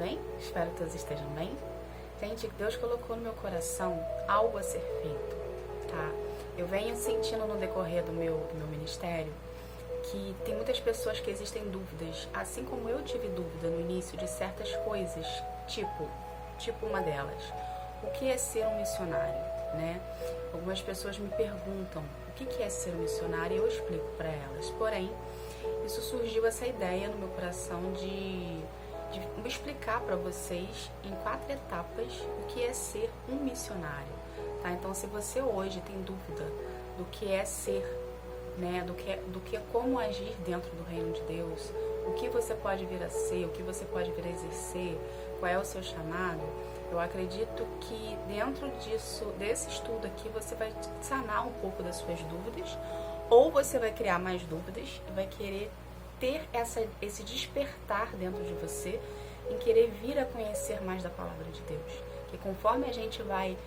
bem? Espero que todos estejam bem. Gente, Deus colocou no meu coração algo a ser feito, tá? Eu venho sentindo no decorrer do meu ministério que tem muitas pessoas que existem dúvidas, assim como eu tive dúvida no início de certas coisas, tipo uma delas, o que é ser um missionário, né? Algumas pessoas me perguntam o que é ser um missionário e eu explico para elas. Porém, isso surgiu essa ideia no meu coração de explicar para vocês em 4 etapas o que é ser um missionário, tá? Então, se você hoje tem dúvida do que é ser, né, do que como agir dentro do reino de Deus, o que você pode vir a ser, o que você pode vir a exercer, qual é o seu chamado, eu acredito que dentro desse estudo aqui, você vai sanar um pouco das suas dúvidas, ou você vai criar mais dúvidas e vai querer ter esse despertar dentro de você em querer vir a conhecer mais da palavra de Deus. Que conforme a gente vai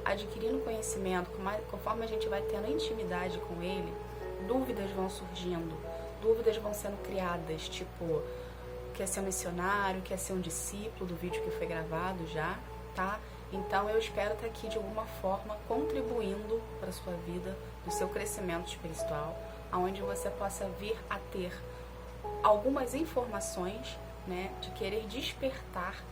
adquirindo conhecimento, conforme a gente vai tendo intimidade com Ele, dúvidas vão surgindo, dúvidas vão sendo criadas, tipo, quer ser um missionário, quer ser um discípulo do vídeo que foi gravado já, tá? Então eu espero estar aqui de alguma forma contribuindo para a sua vida, no seu crescimento espiritual, onde você possa vir a ter algumas informações, né, de querer despertar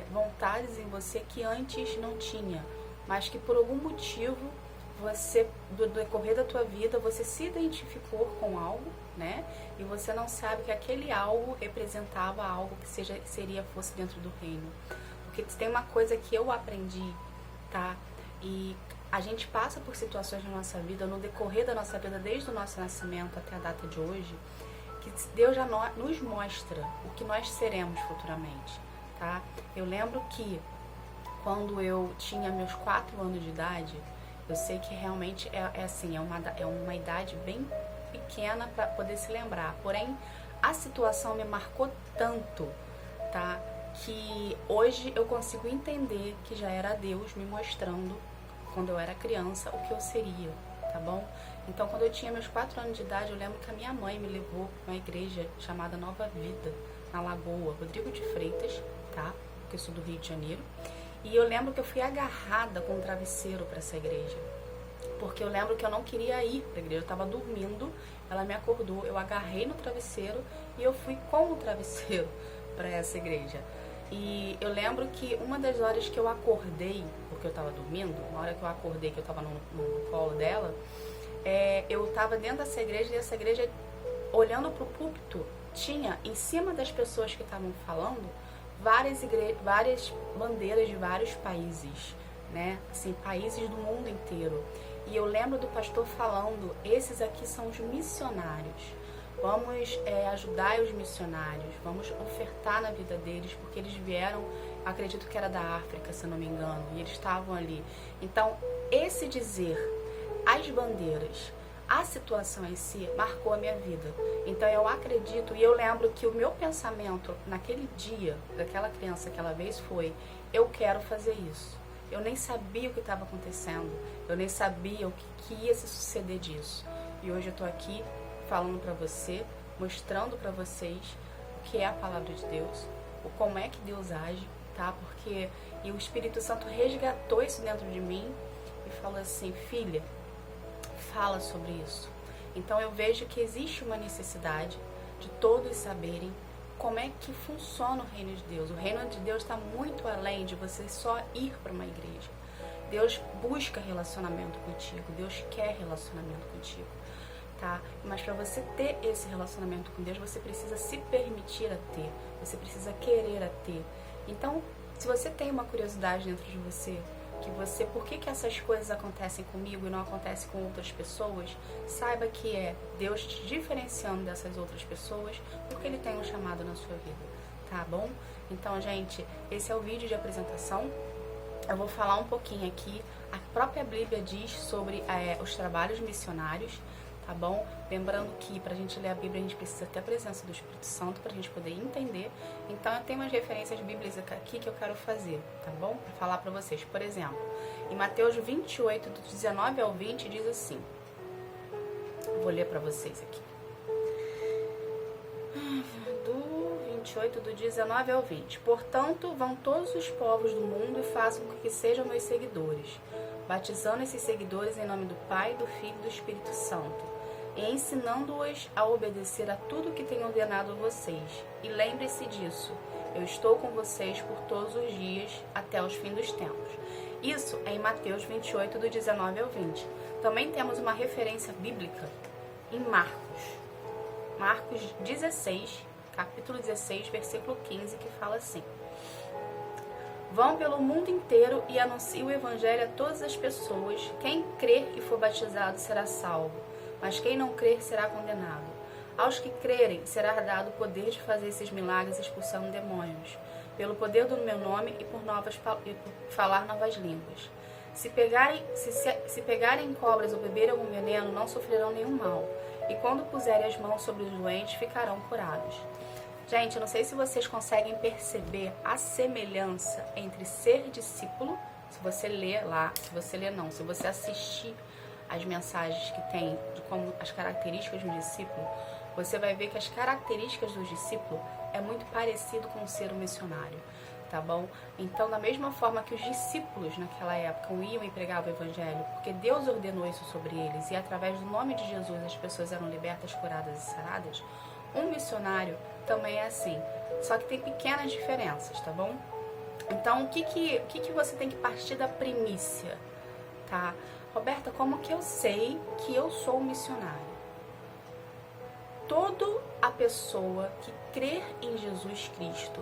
vontades em você que antes não tinha, mas que por algum motivo você, do decorrer da tua vida, você se identificou com algo, né, e você não sabe que aquele algo representava algo que fosse dentro do reino. Porque tem uma coisa que eu aprendi, tá, e a gente passa por situações na nossa vida, no decorrer da nossa vida, desde o nosso nascimento até a data de hoje, que Deus já nos mostra o que nós seremos futuramente, tá? Eu lembro que quando eu tinha meus 4 anos de idade, eu sei que realmente é uma idade bem pequena para poder se lembrar, porém a situação me marcou tanto, tá? Que hoje eu consigo entender que já era Deus me mostrando, quando eu era criança, o que eu seria, tá bom? Então, quando eu tinha meus 4 anos de idade, eu lembro que a minha mãe me levou para uma igreja chamada Nova Vida, na Lagoa, Rodrigo de Freitas, tá? Porque eu sou do Rio de Janeiro. E eu lembro que eu fui agarrada com um travesseiro para essa igreja, porque eu lembro que eu não queria ir para a igreja, eu estava dormindo, ela me acordou, eu agarrei no travesseiro e eu fui com o travesseiro para essa igreja. E eu lembro que uma das horas que eu acordei, porque eu estava dormindo, na hora que eu acordei, que eu estava no colo dela, eu estava dentro dessa igreja, e essa igreja, olhando para o púlpito, tinha em cima das pessoas que estavam falando várias bandeiras de vários países, né? Assim, países do mundo inteiro. E eu lembro do pastor falando: esses aqui são os missionários. Vamos ajudar os missionários, vamos ofertar na vida deles, porque eles vieram, acredito que era da África, se eu não me engano, e eles estavam ali. Então, esse dizer, as bandeiras, a situação em si, marcou a minha vida. Então, eu acredito, e eu lembro que o meu pensamento naquele dia, daquela criança, aquela vez, foi: eu quero fazer isso. Eu nem sabia o que estava acontecendo, eu nem sabia o que ia se suceder disso. E hoje eu estou aqui falando para você, mostrando para vocês o que é a palavra de Deus, como é que Deus age, tá? Porque o Espírito Santo resgatou isso dentro de mim e falou assim: filha, fala sobre isso. Então eu vejo que existe uma necessidade de todos saberem como é que funciona o reino de Deus. O reino de Deus está muito além de você só ir para uma igreja. Deus busca relacionamento contigo, Deus quer relacionamento contigo, tá? Mas para você ter esse relacionamento com Deus, você precisa se permitir a ter, você precisa querer a ter. Então, se você tem uma curiosidade dentro de você, por que essas coisas acontecem comigo e não acontecem com outras pessoas, saiba que é Deus te diferenciando dessas outras pessoas, porque Ele tem um chamado na sua vida, tá bom? Então, gente, esse é o vídeo de apresentação. Eu vou falar um pouquinho aqui. A própria Bíblia diz sobre os trabalhos missionários, tá bom? Lembrando que para a gente ler a Bíblia, a gente precisa ter a presença do Espírito Santo para a gente poder entender. Então, eu tenho umas referências bíblicas aqui que eu quero fazer, tá bom? Para falar para vocês. Por exemplo, em Mateus 28, do 19 ao 20, diz assim. Vou ler para vocês aqui. Do 28, do 19 ao 20. Portanto, vão todos os povos do mundo e façam com que sejam meus seguidores, batizando esses seguidores em nome do Pai, do Filho e do Espírito Santo, e ensinando-os a obedecer a tudo que tenho ordenado a vocês. E lembre-se disso, eu estou com vocês por todos os dias, até os fins dos tempos. Isso é em Mateus 28, do 19 ao 20. Também temos uma referência bíblica em Marcos 16, capítulo 16, versículo 15, que fala assim: vão pelo mundo inteiro e anunciem o evangelho a todas as pessoas. Quem crer e for batizado será salvo, mas quem não crer será condenado. Aos que crerem será dado o poder de fazer esses milagres expulsando demônios, pelo poder do meu nome e por falar novas línguas. Se pegarem cobras ou beberem algum veneno, não sofrerão nenhum mal. E quando puserem as mãos sobre os doentes, ficarão curados. Gente, eu não sei se vocês conseguem perceber a semelhança entre ser discípulo, se você ler lá, se você assistir as mensagens que tem de como as características do discípulo, você vai ver que as características do discípulo é muito parecido com ser um missionário, tá bom? Então, da mesma forma que os discípulos naquela época iam e pregavam o evangelho, porque Deus ordenou isso sobre eles, e através do nome de Jesus as pessoas eram libertas, curadas e saradas, um missionário também é assim, só que tem pequenas diferenças, tá bom? Então, o que você tem que partir da primícia, tá? Roberta, como que eu sei que eu sou um missionário? Toda a pessoa que crer em Jesus Cristo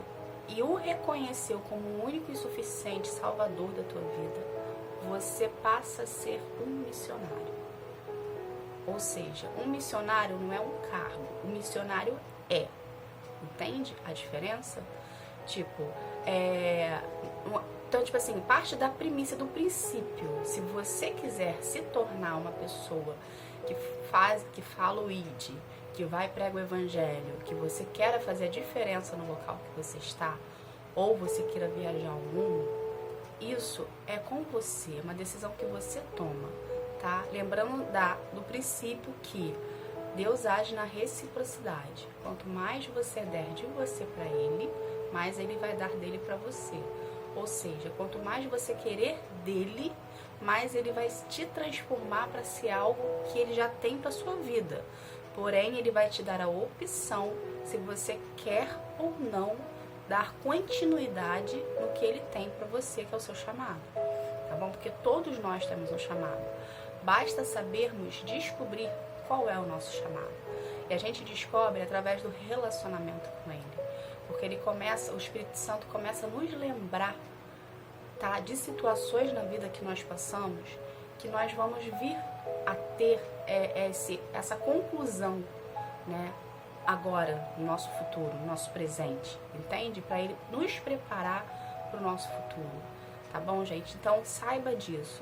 e o reconheceu como o único e suficiente Salvador da tua vida, você passa a ser um missionário. Ou seja, um missionário não é um cargo, o missionário é. Entende a diferença? Então, assim, parte da premissa do princípio. Se você quiser se tornar uma pessoa que fala o ID, que vai pregar o evangelho, que você queira fazer a diferença no local que você está, ou você queira viajar ao mundo, isso é com você, uma decisão que você toma, tá? Lembrando do princípio que Deus age na reciprocidade. Quanto mais você der de você para Ele, mais Ele vai dar dele para você. Ou seja, quanto mais você querer dele, mais Ele vai te transformar para ser algo que Ele já tem para sua vida. Porém, Ele vai te dar a opção se você quer ou não dar continuidade no que Ele tem para você, que é o seu chamado. Tá bom? Porque todos nós temos um chamado. Basta sabermos descobrir qual é o nosso chamado. E a gente descobre através do relacionamento com Ele. Porque o Espírito Santo começa a nos lembrar, tá, de situações na vida que nós passamos, que nós vamos vir a ter essa conclusão, né, agora, no nosso futuro, no nosso presente, entende? Para Ele nos preparar para o nosso futuro, tá bom, gente? Então, saiba disso.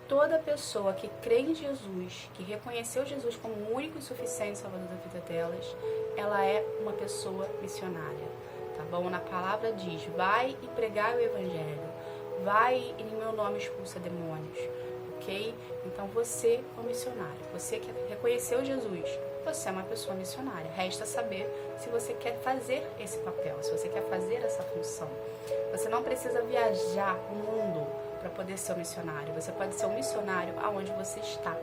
Toda pessoa que crê em Jesus, que reconheceu Jesus como o único e suficiente Salvador da vida delas, ela é uma pessoa missionária, tá bom? Na palavra diz, vai e pregai o evangelho, vai e em meu nome expulsa demônios, ok? Então você é um missionário, você que reconheceu Jesus, você é uma pessoa missionária. Resta saber se você quer fazer esse papel, se você quer fazer essa função. Você não precisa viajar o mundo para poder ser um missionário. Você pode ser um missionário aonde você está,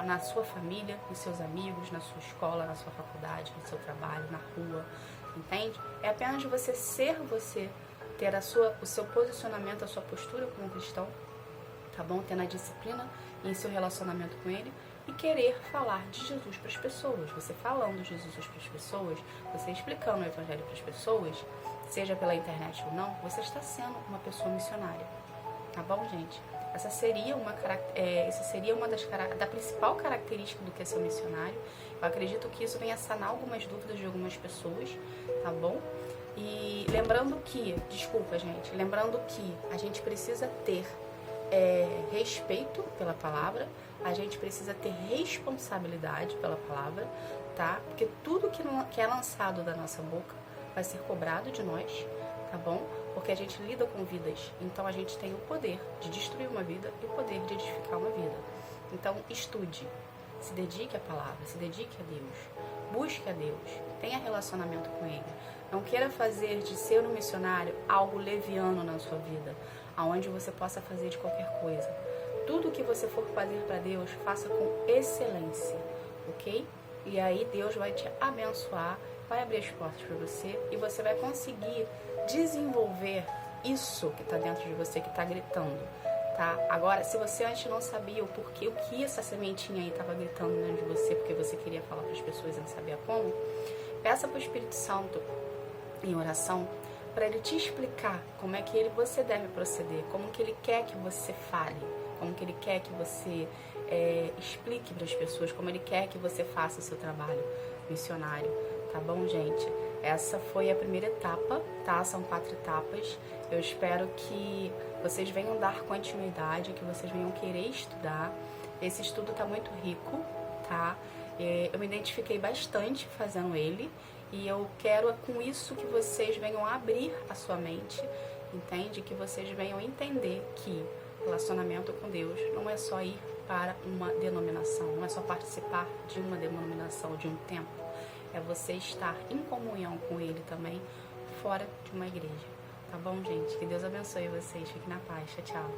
na sua família, nos seus amigos, na sua escola, na sua faculdade, no seu trabalho, na rua, entende? É apenas você ser você, ter o seu posicionamento, a sua postura como cristão, tá bom? Tendo a disciplina em seu relacionamento com Ele e querer falar de Jesus para as pessoas. Você falando de Jesus para as pessoas, você explicando o Evangelho para as pessoas, seja pela internet ou não, você está sendo uma pessoa missionária. Tá bom, gente? Essa seria uma da principal característica do que é ser um missionário. Eu acredito que isso venha sanar algumas dúvidas de algumas pessoas, tá bom? E lembrando que a gente precisa ter respeito pela palavra, a gente precisa ter responsabilidade pela palavra, tá? Porque tudo que é lançado da nossa boca vai ser cobrado de nós, tá bom? Porque a gente lida com vidas, então a gente tem o poder de destruir uma vida e o poder de edificar uma vida. Então estude, se dedique à palavra, se dedique a Deus, busque a Deus, tenha relacionamento com Ele. Não queira fazer de ser um missionário algo leviano na sua vida, aonde você possa fazer de qualquer coisa. Tudo que você for fazer para Deus, faça com excelência, ok? E aí Deus vai te abençoar, vai abrir as portas para você e você vai conseguir desenvolver isso que está dentro de você, que está gritando, tá? Agora, se você antes não sabia o porquê, o que essa sementinha aí estava gritando dentro de você, porque você queria falar para as pessoas e não sabia como, peça para o Espírito Santo em oração para ele te explicar como é que você deve proceder, como que ele quer que você fale, como que ele quer que você explique para as pessoas, como ele quer que você faça o seu trabalho missionário, tá bom, gente? Essa foi a primeira etapa, tá? São 4 etapas. Eu espero que vocês venham dar continuidade, que vocês venham querer estudar. Esse estudo tá muito rico, tá? Eu me identifiquei bastante fazendo ele e eu quero com isso que vocês venham abrir a sua mente, entende? Que vocês venham entender que relacionamento com Deus não é só ir para uma denominação, não é só participar de uma denominação, de um templo. É você estar em comunhão com Ele também, fora de uma igreja. Tá bom, gente? Que Deus abençoe vocês. Fiquem na paz. Tchau, tchau.